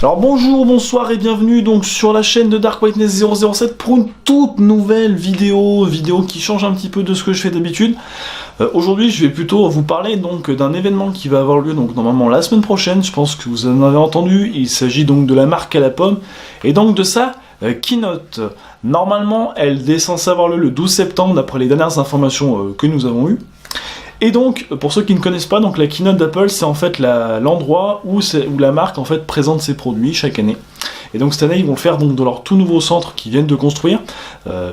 Alors bonjour, bonsoir et bienvenue donc sur la chaîne de Dark Whiteness 007 pour une toute nouvelle vidéo qui change un petit peu de ce que je fais d'habitude. Aujourd'hui je vais plutôt vous parler donc d'un événement qui va avoir lieu donc normalement la semaine prochaine, je pense que vous en avez entendu, il s'agit donc de la marque à la pomme et donc de sa keynote. Normalement elle est censée avoir lieu le 12 septembre d'après les dernières informations que nous avons eues. Et donc, pour ceux qui ne connaissent pas, donc la keynote d'Apple, c'est en fait l'endroit où la marque en fait présente ses produits chaque année. Et donc cette année, ils vont le faire donc dans leur tout nouveau centre qu'ils viennent de construire.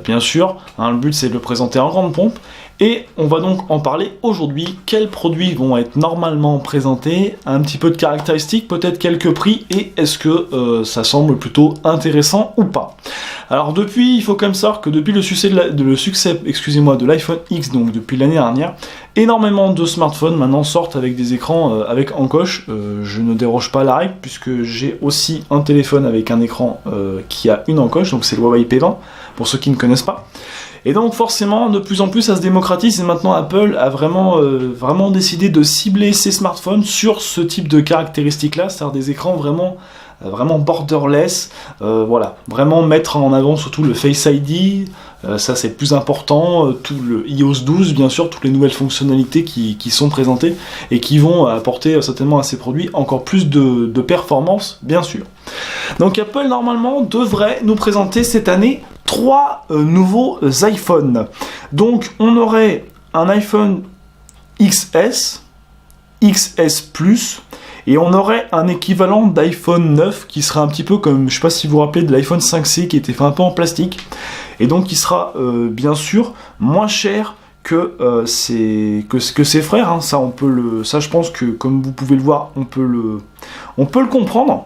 Bien sûr, hein, le but c'est de le présenter en grande pompe. Et on va donc en parler aujourd'hui. Quels produits vont être normalement présentés, un petit peu de caractéristiques, peut-être quelques prix, et est-ce que ça semble plutôt intéressant ou pas. Alors il faut quand même savoir que depuis le succès de l'iPhone X, donc depuis l'année dernière, énormément de smartphones maintenant sortent avec des écrans avec encoche. Je ne déroge pas à la règle puisque j'ai aussi un téléphone avec un écran qui a une encoche, donc c'est le Huawei P20, pour ceux qui ne connaissent pas. Et donc forcément, de plus en plus, ça se démocratise et maintenant Apple a vraiment décidé de cibler ses smartphones sur ce type de caractéristiques-là, c'est-à-dire des écrans vraiment borderless, voilà, vraiment mettre en avant surtout le Face ID, ça c'est le plus important, tout le iOS 12 bien sûr, toutes les nouvelles fonctionnalités qui sont présentées et qui vont apporter certainement à ces produits encore plus de performance bien sûr. Donc Apple normalement devrait nous présenter cette année 3 nouveaux iPhones. Donc on aurait un iPhone XS, XS Plus, et on aurait un équivalent d'iPhone 9 qui serait un petit peu comme, je sais pas si vous vous rappelez de l'iPhone 5C qui était fait un peu en plastique, et donc qui sera bien sûr moins cher que ses frères, hein. Ça je pense que comme vous pouvez le voir, on peut le comprendre.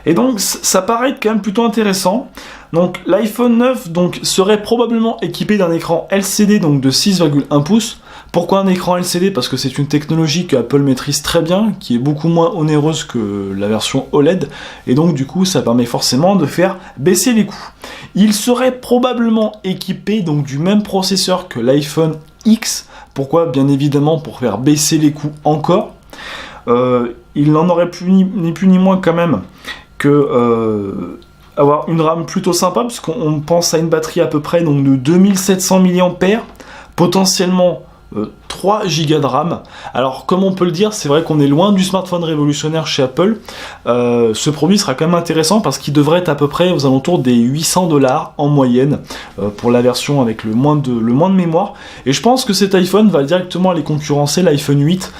Et donc ça paraît quand même plutôt intéressant. Donc l'iPhone 9 donc, serait probablement équipé d'un écran LCD donc, de 6,1 pouces. Pourquoi un écran LCD ? Parce que c'est une technologie que Apple maîtrise très bien, qui est beaucoup moins onéreuse que la version OLED, et donc du coup ça permet forcément de faire baisser les coûts. Il serait probablement équipé donc, du même processeur que l'iPhone X. Pourquoi ? Bien évidemment pour faire baisser les coûts encore. Il n'en aurait ni plus ni moins quand même que avoir une RAM plutôt sympa, parce qu'on pense à une batterie à peu près donc, de 2700 mAh, potentiellement 3 Go de RAM. Alors comme on peut le dire, c'est vrai qu'on est loin du smartphone révolutionnaire chez Apple. Ce produit sera quand même intéressant parce qu'il devrait être à peu près aux alentours des 800 $ en moyenne pour la version avec le moins de mémoire. Et je pense que cet iPhone va directement aller concurrencer l'iPhone 8.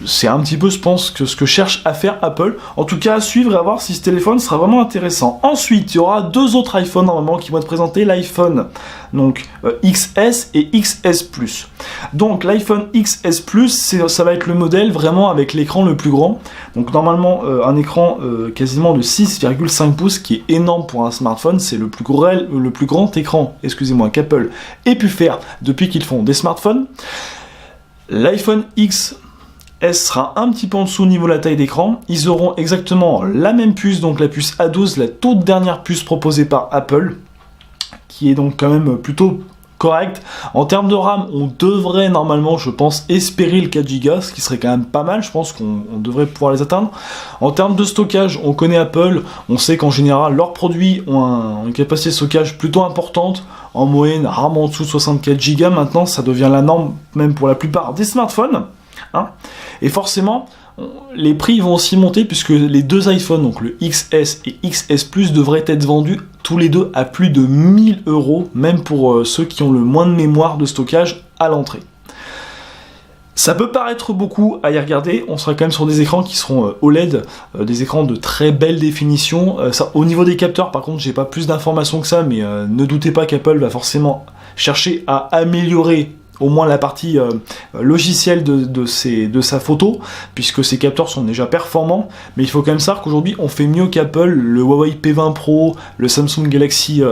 C'est un petit peu, je pense, ce que cherche à faire Apple. En tout cas, à suivre et à voir si ce téléphone sera vraiment intéressant. Ensuite, il y aura 2 autres iPhones normalement qui vont être présentés, l'iPhone donc XS et XS Plus. Donc l'iPhone XS Plus, ça va être le modèle vraiment avec l'écran le plus grand. Donc normalement un écran quasiment de 6,5 pouces, qui est énorme pour un smartphone. C'est le plus grand écran, qu'Apple ait pu faire depuis qu'ils font des smartphones. L'iPhone XS sera un petit peu en dessous au niveau de la taille d'écran. Ils auront exactement la même puce, donc la puce A12, la toute dernière puce proposée par Apple, qui est donc quand même plutôt correcte. En termes de RAM, on devrait normalement, je pense, espérer le 4 Go, ce qui serait quand même pas mal, je pense qu'on devrait pouvoir les atteindre. En termes de stockage, on connaît Apple, on sait qu'en général, leurs produits ont une capacité de stockage plutôt importante, en moyenne, rarement en dessous de 64 Go. Maintenant, ça devient la norme, même pour la plupart des smartphones. Hein, et forcément, les prix vont aussi monter puisque les 2 iPhones, donc le XS et XS Plus, devraient être vendus tous les deux à plus de 1000 €, même pour ceux qui ont le moins de mémoire de stockage à l'entrée. Ça peut paraître beaucoup à y regarder, on sera quand même sur des écrans qui seront OLED, des écrans de très belle définition. Au niveau des capteurs, par contre, j'ai pas plus d'informations que ça, mais ne doutez pas qu'Apple va forcément chercher à améliorer au moins la partie logicielle de sa photo, puisque ces capteurs sont déjà performants, mais il faut quand même savoir qu'aujourd'hui on fait mieux qu'Apple. Le Huawei P20 Pro, le Samsung Galaxy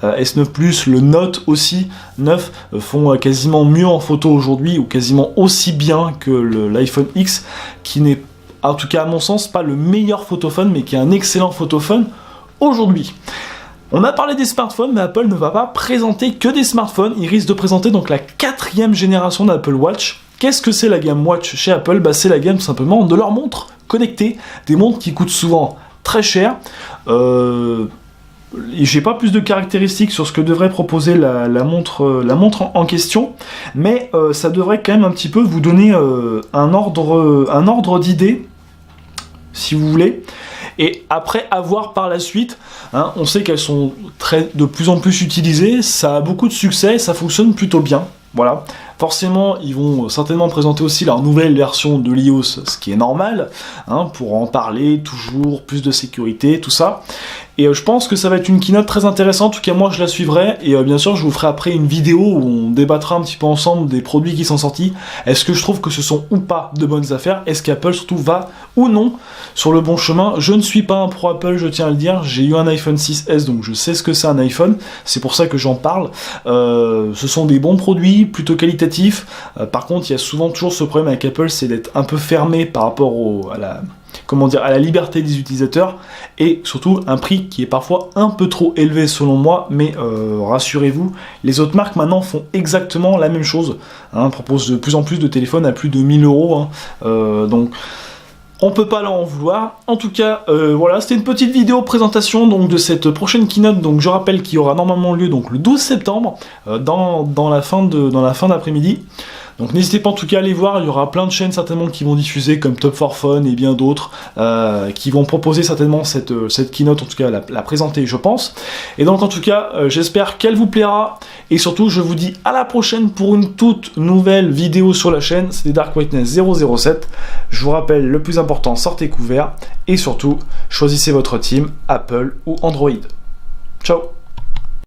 S9 Plus, le Note aussi 9 font quasiment mieux en photo aujourd'hui, ou quasiment aussi bien que l'iPhone X, qui n'est, en tout cas à mon sens, pas le meilleur photophone, mais qui est un excellent photophone aujourd'hui. On a parlé des smartphones, mais Apple ne va pas présenter que des smartphones. Il risque de présenter donc la 4e génération d'Apple Watch, Qu'est-ce que c'est la gamme Watch chez Apple? Bah, c'est la gamme tout simplement de leurs montres connectées, des montres qui coûtent souvent très cher. J'ai pas plus de caractéristiques sur ce que devrait proposer la montre en question, mais ça devrait quand même un petit peu vous donner un ordre d'idée, si vous voulez. Et après, à voir par la suite, hein, on sait qu'elles sont de plus en plus utilisées, ça a beaucoup de succès, ça fonctionne plutôt bien. Voilà. Forcément, ils vont certainement présenter aussi leur nouvelle version de l'iOS, ce qui est normal, hein, pour en parler toujours, plus de sécurité, tout ça. Et je pense que ça va être une keynote très intéressante, en tout cas moi je la suivrai, et bien sûr je vous ferai après une vidéo où on débattra un petit peu ensemble des produits qui sont sortis. Est-ce que je trouve que ce sont ou pas de bonnes affaires? Est-ce qu'Apple surtout va ou non sur le bon chemin? Je ne suis pas un pro Apple, je tiens à le dire, j'ai eu un iPhone 6S donc je sais ce que c'est un iPhone, c'est pour ça que j'en parle. Ce sont des bons produits, plutôt qualitatifs, par contre il y a souvent toujours ce problème avec Apple, c'est d'être un peu fermé par rapport à la liberté des utilisateurs, et surtout un prix qui est parfois un peu trop élevé selon moi, mais rassurez-vous, les autres marques maintenant font exactement la même chose, hein, proposent de plus en plus de téléphones à plus de 1000 €, hein, donc on peut pas leur en vouloir. En tout cas, voilà, c'était une petite vidéo présentation donc de cette prochaine keynote. Donc je rappelle qu'il y aura normalement lieu donc le 12 septembre dans la fin d'après-midi. Donc n'hésitez pas en tout cas à aller voir, il y aura plein de chaînes certainement qui vont diffuser comme Top 4 Fun et bien d'autres qui vont proposer certainement cette keynote, en tout cas la présenter je pense. Et donc en tout cas j'espère qu'elle vous plaira, et surtout je vous dis à la prochaine pour une toute nouvelle vidéo sur la chaîne. C'était Dark Whiteness 007, je vous rappelle le plus important, sortez couverts, et surtout choisissez votre team, Apple ou Android. Ciao.